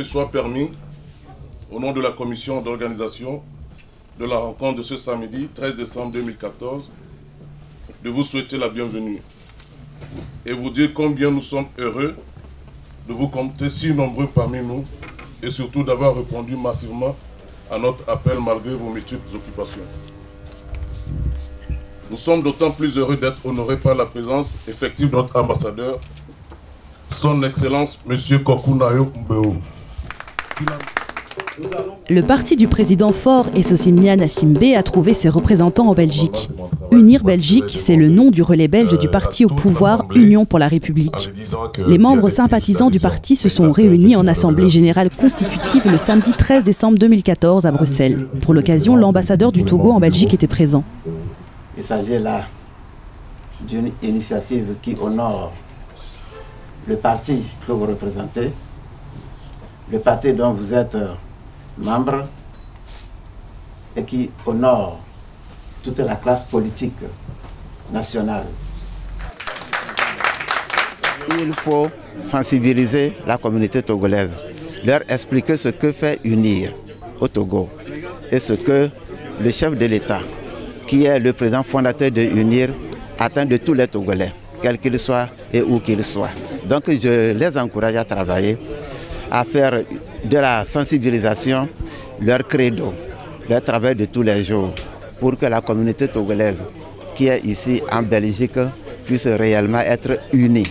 me soit permis, au nom de la commission d'organisation de la rencontre de ce samedi 13 décembre 2014, de vous souhaiter la bienvenue et vous dire combien nous sommes heureux de vous compter si nombreux parmi nous et surtout d'avoir répondu massivement à notre appel malgré vos multiples occupations. Nous sommes d'autant plus heureux d'être honorés par la présence effective de notre ambassadeur, son Excellence M. Kokou-Nayo Mbeo. Le parti du président Faure Essosimnia Gnassingbé a trouvé ses représentants en Belgique. Unir Belgique, c'est le nom du relais belge du parti au pouvoir Union pour la République. Les membres sympathisants du parti se sont réunis en assemblée générale constitutive le samedi 13 décembre 2014 à Bruxelles. Pour l'occasion, l'ambassadeur du Togo en Belgique était présent. Il s'agit là d'une initiative qui honore le parti que vous représentez, le parti dont vous êtes membre et qui honore toute la classe politique nationale. Il faut sensibiliser la communauté togolaise, leur expliquer ce que fait unir au Togo et ce que le chef de l'État, qui est le président fondateur de UNIR, attend de tous les Togolais, quels qu'ils soient et où qu'ils soient. Donc je les encourage à travailler, à faire de la sensibilisation leur credo, leur travail de tous les jours, pour que la communauté togolaise qui est ici en Belgique puisse réellement être unie.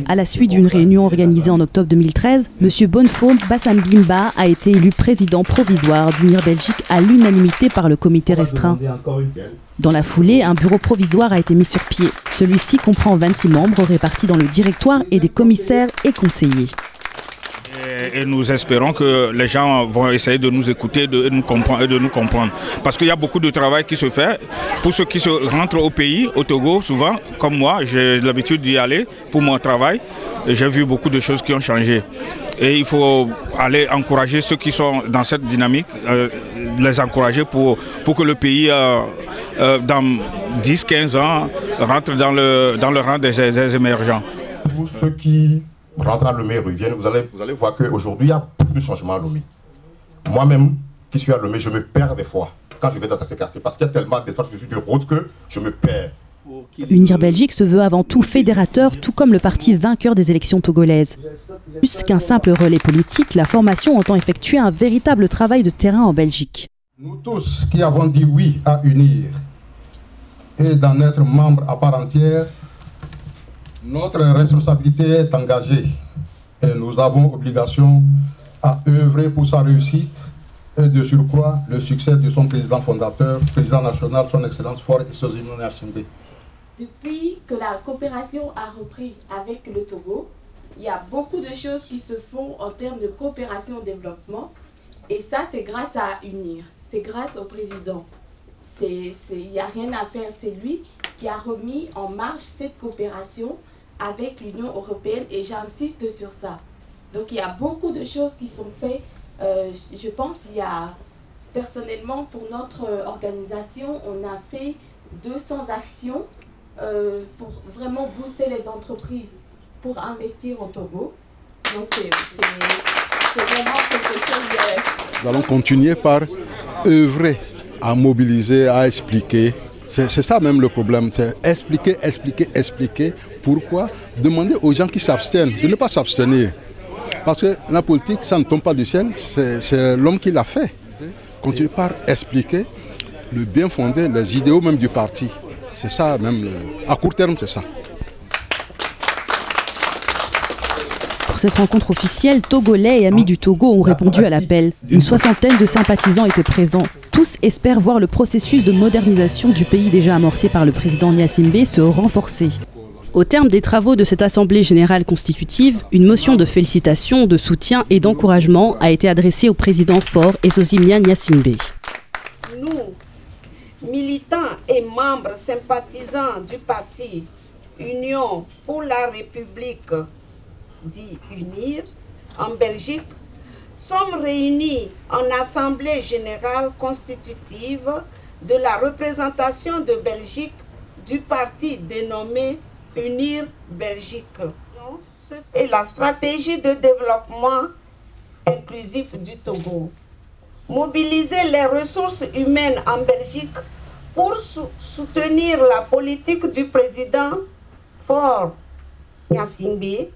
À la suite d'une réunion organisée en octobre 2013, M. Bonnefaut Bassambimba a été élu président provisoire d'Unir Belgique à l'unanimité par le comité restreint. Dans la foulée, un bureau provisoire a été mis sur pied. Celui-ci comprend 26 membres répartis dans le directoire et des commissaires et conseillers. Et nous espérons que les gens vont essayer de nous écouter, de nous comprendre. Parce qu'il y a beaucoup de travail qui se fait. Pour ceux qui se rentrent au pays, au Togo, souvent, comme moi, j'ai l'habitude d'y aller pour mon travail. J'ai vu beaucoup de choses qui ont changé. Et il faut aller encourager ceux qui sont dans cette dynamique, les encourager pour que le pays, dans 10-15 ans, rentre dans le rang des émergents. Pour ceux qui rentrent à Lomé, reviennent, vous allez voir qu'aujourd'hui, il y a beaucoup de changements à Lomé. Moi-même, qui suis à Lomé, je me perds des fois quand je vais dans ces quartiers, parce qu'il y a tellement d'espace de route que je me perds. Unir Belgique se veut avant tout fédérateur, tout comme le parti vainqueur des élections togolaises. Plus qu'un simple relais politique, la formation entend effectuer un véritable travail de terrain en Belgique. Nous tous qui avons dit oui à Unir et d'en être membre à part entière, notre responsabilité est engagée et nous avons obligation à œuvrer pour sa réussite et de surcroît le succès de son président fondateur, président national, son Excellence Faure Essosimnia Gnassingbé. Depuis que la coopération a repris avec le Togo, il y a beaucoup de choses qui se font en termes de coopération développement et ça c'est grâce à UNIR, c'est grâce au président. Il n'y a rien à faire, c'est lui qui a remis en marche cette coopération avec l'Union européenne et j'insiste sur ça. Donc il y a beaucoup de choses qui sont faites. Je pense qu'il y a, personnellement pour notre organisation, on a fait 200 actions pour vraiment booster les entreprises pour investir au Togo. Donc c'est vraiment quelque chose Nous allons continuer par œuvrer à mobiliser, à expliquer. C'est ça même le problème, c'est expliquer. Pourquoi? Demander aux gens qui s'abstiennent de ne pas s'abstenir. Parce que la politique, ça ne tombe pas du ciel, c'est l'homme qui l'a fait. Continuer par expliquer le bien fondé, les idéaux même du parti. C'est ça même, à court terme, c'est ça. Pour cette rencontre officielle, Togolais et amis du Togo ont répondu à l'appel. Une soixantaine de sympathisants étaient présents. Tous espèrent voir le processus de modernisation du pays déjà amorcé par le président Gnassingbé se renforcer. Au terme des travaux de cette Assemblée générale constitutive, une motion de félicitations, de soutien et d'encouragement a été adressée au président Faure Essosimnia Gnassingbé. Nous, militants et membres sympathisants du parti Union pour la République, dit UNIR, en Belgique, sommes réunis en Assemblée générale constitutive de la représentation de Belgique du parti dénommé Unir Belgique. Et la stratégie de développement est inclusif du Togo. Mobiliser les ressources humaines en Belgique pour soutenir la politique du président Faure Gnassingbé.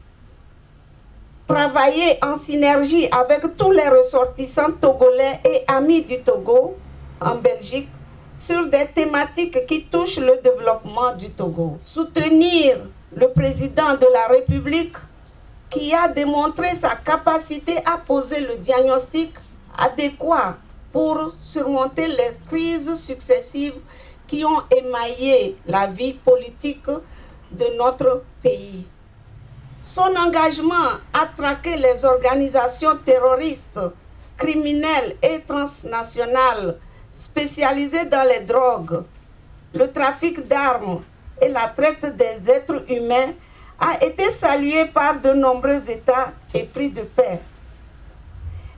Travailler en synergie avec tous les ressortissants togolais et amis du Togo en Belgique sur des thématiques qui touchent le développement du Togo. Soutenir le président de la République qui a démontré sa capacité à poser le diagnostic adéquat pour surmonter les crises successives qui ont émaillé la vie politique de notre pays. Son engagement à traquer les organisations terroristes, criminelles et transnationales spécialisées dans les drogues, le trafic d'armes et la traite des êtres humains a été salué par de nombreux États épris de paix.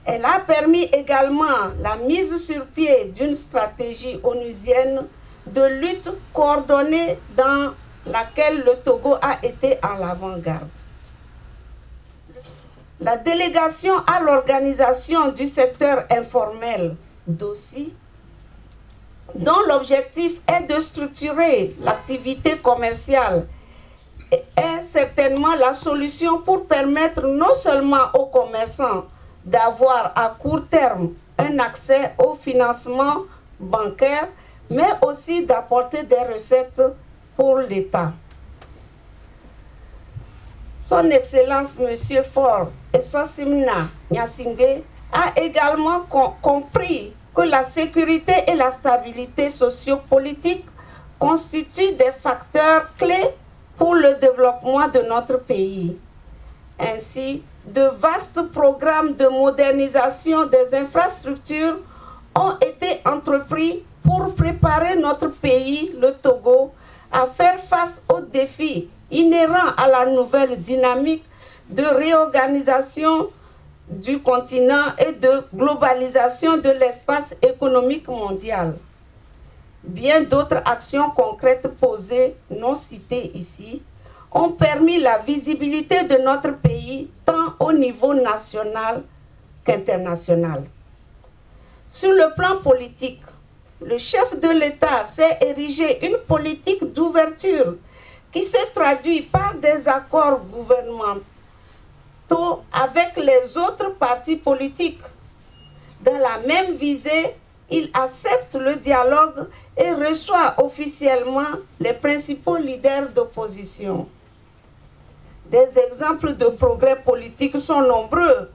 Elle a permis également la mise sur pied d'une stratégie onusienne de lutte coordonnée dans laquelle le Togo a été en l'avant-garde. La délégation à l'organisation du secteur informel d'OSI, dont l'objectif est de structurer l'activité commerciale, est certainement la solution pour permettre non seulement aux commerçants d'avoir à court terme un accès au financement bancaire, mais aussi d'apporter des recettes pour l'État. Son Excellence M. Faure Essosimna Gnassingbé a également compris que la sécurité et la stabilité sociopolitique constituent des facteurs clés pour le développement de notre pays. Ainsi, de vastes programmes de modernisation des infrastructures ont été entrepris pour préparer notre pays, le Togo, à faire face aux défis inhérents à la nouvelle dynamique de réorganisation du continent et de globalisation de l'espace économique mondial. Bien d'autres actions concrètes posées, non citées ici, ont permis la visibilité de notre pays tant au niveau national qu'international. Sur le plan politique, le chef de l'État s'est érigé une politique d'ouverture qui se traduit par des accords gouvernementaux avec les autres partis politiques. Dans la même visée, il accepte le dialogue et reçoit officiellement les principaux leaders d'opposition. Des exemples de progrès politiques sont nombreux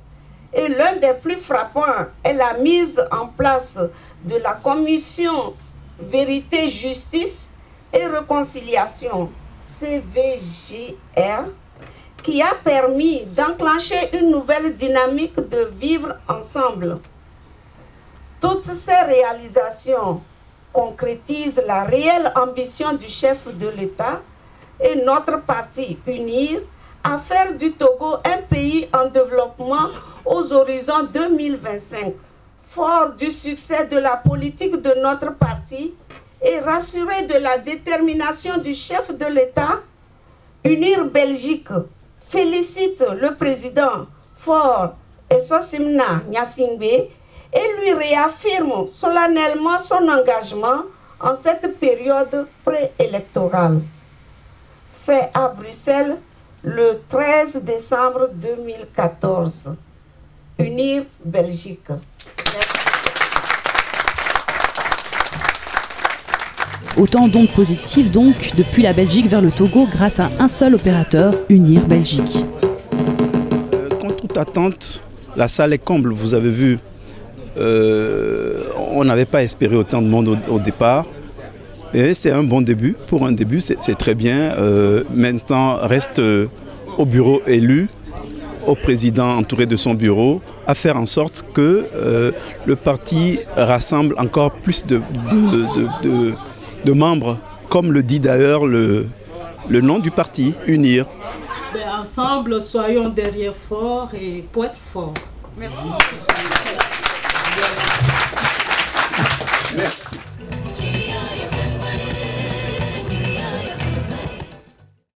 et l'un des plus frappants est la mise en place de la commission Vérité, Justice et Réconciliation, CVJR, qui a permis d'enclencher une nouvelle dynamique de vivre ensemble. Toutes ces réalisations concrétisent la réelle ambition du chef de l'État et notre parti UNIR à faire du Togo un pays en développement aux horizons 2025. Fort du succès de la politique de notre parti et rassuré de la détermination du chef de l'État, UNIR Belgique félicite le président Faure Essosimna Gnassingbé et lui réaffirme solennellement son engagement en cette période préélectorale. Fait à Bruxelles le 13 décembre 2014. UNIR Belgique. Autant d'ondes positives donc depuis la Belgique vers le Togo grâce à un seul opérateur, UNIR Belgique. Contre toute attente, la salle est comble, vous avez vu. On n'avait pas espéré autant de monde au départ. Et c'est un bon début. Pour un début, c'est très bien. Maintenant, reste au bureau élu, au président entouré de son bureau, à faire en sorte que le parti rassemble encore plus de membres, comme le dit d'ailleurs le nom du parti, UNIR. Ensemble, soyons derrière fort et pour être fort. Merci.